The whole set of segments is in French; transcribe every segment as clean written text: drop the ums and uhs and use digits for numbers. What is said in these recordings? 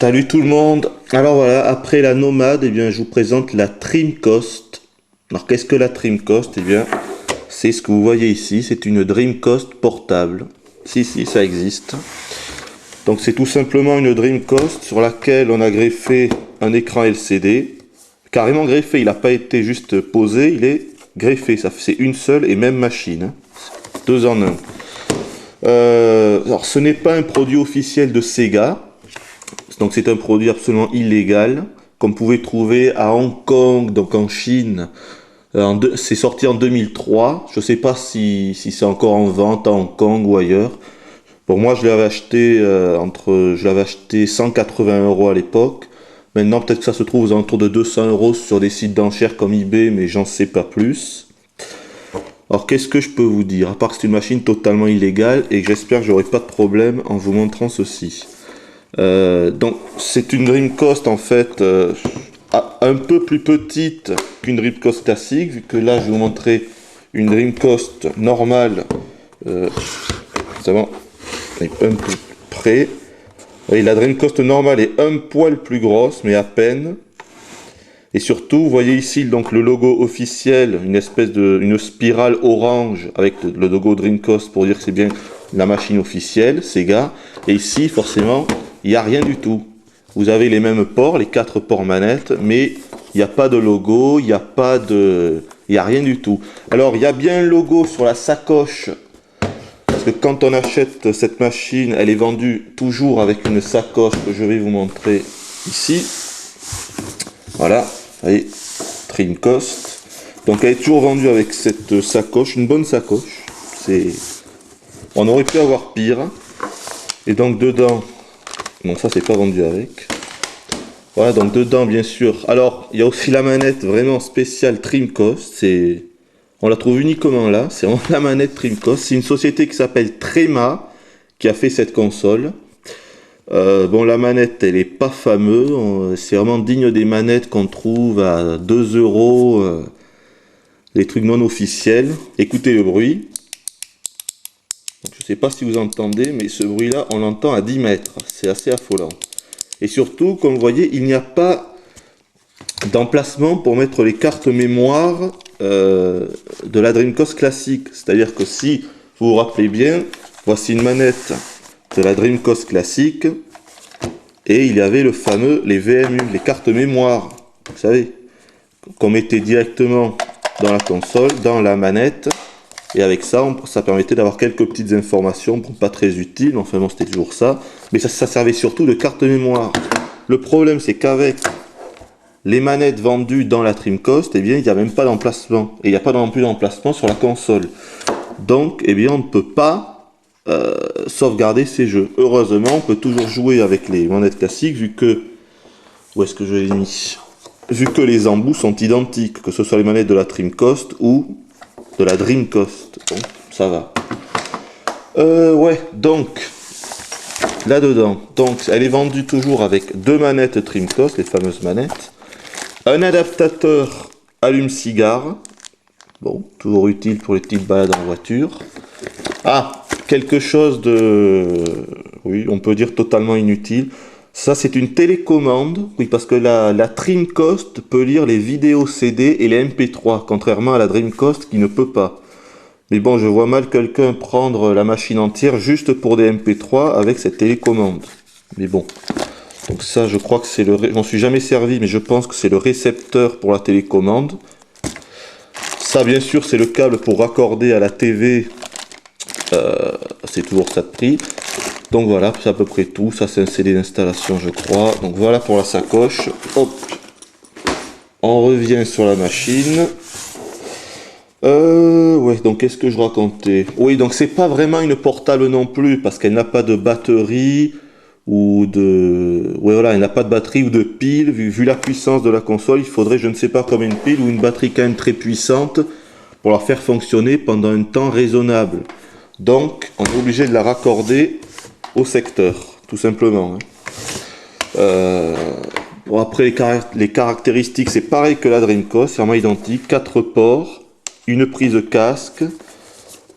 Salut tout le monde. Alors voilà, après la Nomade, eh bien, je vous présente la Dreamcoast. Alors qu'est-ce que la Dreamcoast? Eh bien, c'est ce que vous voyez ici. C'est une Dreamcoast portable. Si, ça existe. Donc c'est tout simplement une Dreamcoast sur laquelle on a greffé un écran LCD. Carrément greffé, il n'a pas été juste posé, il est greffé. C'est une seule et même machine, hein. Deux en un. Alors ce n'est pas un produit officiel de Sega. Donc c'est un produit absolument illégal qu'on pouvait trouver à Hong Kong, donc en Chine. C'est sorti en 2003. Je ne sais pas si c'est encore en vente à Hong Kong ou ailleurs. Pour moi, je l'avais acheté 180 euros à l'époque. Maintenant, peut-être que ça se trouve aux alentours de 200 euros sur des sites d'enchères comme eBay, mais j'en sais pas plus. Alors, qu'est-ce que je peux vous dire? À part que c'est une machine totalement illégale et que j'espère que j'aurai pas de problème en vous montrant ceci. Donc c'est une Dreamcoast en fait un peu plus petite qu'une Dreamcoast classique, vu que là je vais vous montrer une Dreamcoast normale. Ça va, un peu près. Et la Dreamcoast normale est un poil plus grosse, mais à peine. Et surtout, vous voyez ici donc le logo officiel, une spirale orange avec le logo Dreamcoast pour dire que c'est bien la machine officielle, Sega. Et ici, forcément, il n'y a rien du tout. Vous avez les mêmes ports, les 4 ports manettes, mais il n'y a pas de logo, il n'y a rien du tout. Alors, il y a bien un logo sur la sacoche, parce que quand on achète cette machine, elle est vendue toujours avec une sacoche que je vais vous montrer ici. Voilà, vous voyez, Dreamcoast. Donc elle est toujours vendue avec cette sacoche, une bonne sacoche. On aurait pu avoir pire. Et donc dedans, non ça c'est pas vendu avec. Voilà, donc dedans bien sûr. Alors il y a aussi la manette vraiment spéciale Dreamcoast. On la trouve uniquement là. C'est vraiment la manette Dreamcoast. C'est une société qui s'appelle Trema qui a fait cette console. Bon, la manette, elle est pas fameuse. C'est vraiment digne des manettes qu'on trouve à 2 euros. Les trucs non officiels. Écoutez le bruit. Donc, je sais pas si vous entendez, mais ce bruit-là, on l'entend à 10 mètres. C'est assez affolant. Et surtout, comme vous voyez, il n'y a pas d'emplacement pour mettre les cartes mémoire de la Dreamcast classique. C'est-à-dire que si vous vous rappelez bien, voici une manette de la Dreamcast classique et il y avait les VMU, les cartes mémoire, vous savez, qu'on mettait directement dans la console, dans la manette, et avec ça, ça permettait d'avoir quelques petites informations, bon, pas très utiles, enfin bon, c'était toujours ça, mais ça servait surtout de carte mémoire. Le problème, c'est qu'avec les manettes vendues dans la Dreamcast, eh bien, il n'y a même pas d'emplacement, et il n'y a pas non plus d'emplacement sur la console. Donc, eh bien, on ne peut pas sauvegarder ces jeux. Heureusement, on peut toujours jouer avec les manettes classiques vu que... Où est-ce que je l'ai mis? Vu que les embouts sont identiques, que ce soit les manettes de la Dreamcast ou de la Dreamcast. Donc, ça va. Ouais, donc... Là-dedans, donc, elle est vendue toujours avec 2 manettes Dreamcast, les fameuses manettes. Un adaptateur allume-cigare. Bon, toujours utile pour les petites balades en voiture. Ah, quelque chose de, oui, on peut dire totalement inutile. Ça, c'est une télécommande, oui, parce que la Dreamcast peut lire les vidéos CD et les MP3, contrairement à la Dreamcast qui ne peut pas. Mais bon, je vois mal quelqu'un prendre la machine entière juste pour des MP3 avec cette télécommande. Mais bon, donc ça, je crois que c'est j'en suis jamais servi, mais je pense que c'est le récepteur pour la télécommande. Ça, bien sûr, c'est le câble pour raccorder à la TV. C'est toujours ça de prix. Donc voilà, c'est à peu près tout. Ça, c'est un CD d'installation, je crois. Donc voilà pour la sacoche. Hop. On revient sur la machine. Ouais, donc qu'est-ce que je racontais? Oui, donc c'est pas vraiment une portable non plus, parce qu'elle n'a pas de batterie ou de... Ouais, voilà, elle n'a pas de batterie ou de pile. Vu la puissance de la console, il faudrait, je ne sais pas, comme une pile ou une batterie quand même très puissante pour la faire fonctionner pendant un temps raisonnable. Donc, on est obligé de la raccorder au secteur, tout simplement. Bon, après, les caractéristiques, c'est pareil que la Dreamcast, c'est vraiment identique. 4 ports, une prise casque.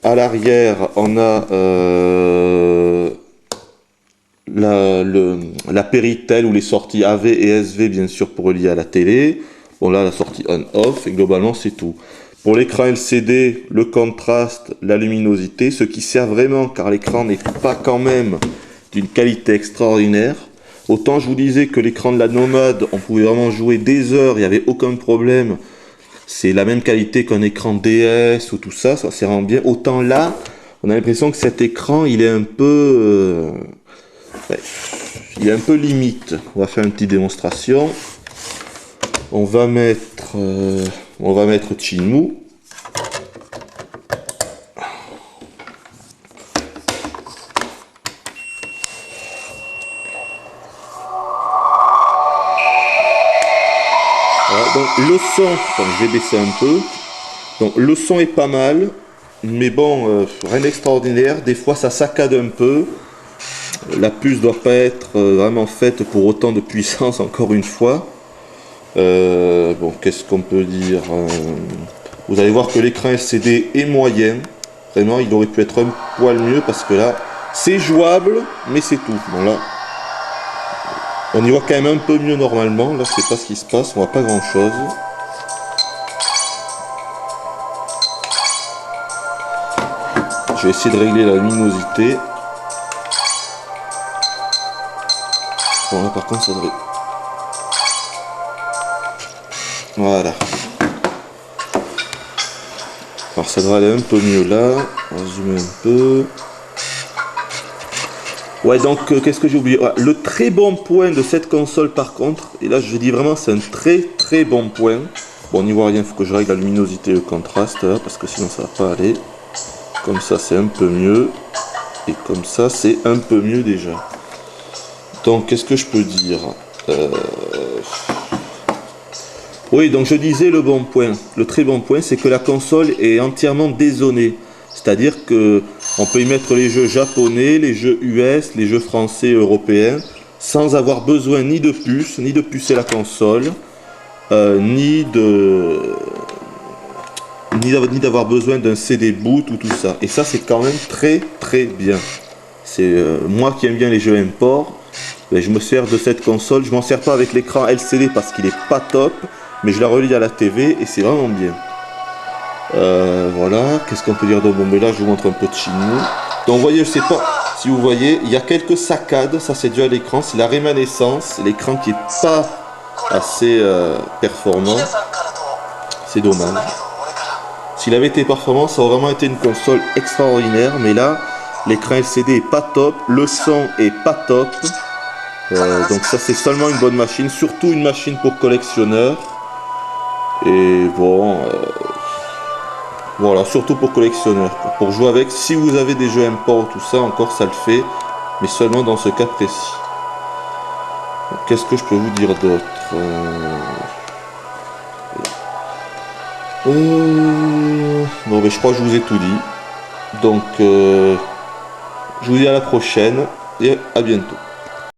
À l'arrière, on a la Péritel ou les sorties AV et SV bien sûr pour relier à la télé. Bon là la sortie on-off et globalement c'est tout. Pour l'écran LCD, le contraste, la luminosité, ce qui sert vraiment car l'écran n'est pas quand même d'une qualité extraordinaire. Autant je vous disais que l'écran de la Nomade, on pouvait vraiment jouer des heures, il n'y avait aucun problème. C'est la même qualité qu'un écran DS ou tout ça, ça sert vraiment bien. Autant là, on a l'impression que cet écran, il est un peu... ouais, il est un peu limite. On va faire une petite démonstration. On va mettre Shenmue. Voilà, donc le son, enfin, je vais baisser un peu. Donc le son est pas mal, mais bon, rien d'extraordinaire. Des fois ça saccade un peu. La puce doit pas être vraiment faite pour autant de puissance, encore une fois. Bon, qu'est-ce qu'on peut dire vous allez voir que l'écran LCD est moyen. Vraiment, il aurait pu être un poil mieux parce que là, c'est jouable, mais c'est tout. Bon là, on y voit quand même un peu mieux normalement. Là, je sais pas ce qui se passe, on voit pas grand-chose. Je vais essayer de régler la luminosité. Bon là, par contre, ça devrait... Voilà. Alors ça devrait aller un peu mieux là. On va zoomer un peu. Ouais, donc qu'est-ce que j'ai oublié? Ouais, le très bon point de cette console par contre, et là je dis vraiment c'est un très bon point. Bon, on n'y voit rien, il faut que je règle la luminosité et le contraste là, parce que sinon ça va pas aller. Comme ça c'est un peu mieux. Et comme ça c'est un peu mieux déjà. Donc qu'est-ce que je peux dire Oui, donc je disais le bon point. Le très bon point, c'est que la console est entièrement dézonée. C'est-à-dire que on peut y mettre les jeux japonais, les jeux US, les jeux français, européens, sans avoir besoin ni de puce, ni de pucer la console, ni d'avoir besoin d'un CD boot ou tout ça. Et ça, c'est quand même très bien. C'est moi qui aime bien les jeux import, ben, je me sers de cette console. Je m'en sers pas avec l'écran LCD parce qu'il est pas top, mais je la relie à la TV et c'est vraiment bien. Voilà, qu'est-ce qu'on peut dire de bon? Mais là, je vous montre un peu de Shenmue. Donc, vous voyez, je sais pas si vous voyez, il y a quelques saccades. Ça, c'est dû à l'écran. C'est la rémanescence. L'écran qui est pas assez performant. C'est dommage. S'il avait été performant, ça aurait vraiment été une console extraordinaire. Mais là, l'écran LCD est pas top. Le son est pas top. Donc, ça, c'est seulement une bonne machine. Surtout une machine pour collectionneurs. Et bon... voilà, surtout pour collectionneurs, pour jouer avec. Si vous avez des jeux import, tout ça, encore ça le fait, mais seulement dans ce cas précis. Qu'est-ce que je peux vous dire d'autre Bon, ben, je crois que je vous ai tout dit. Donc, je vous dis à la prochaine et à bientôt.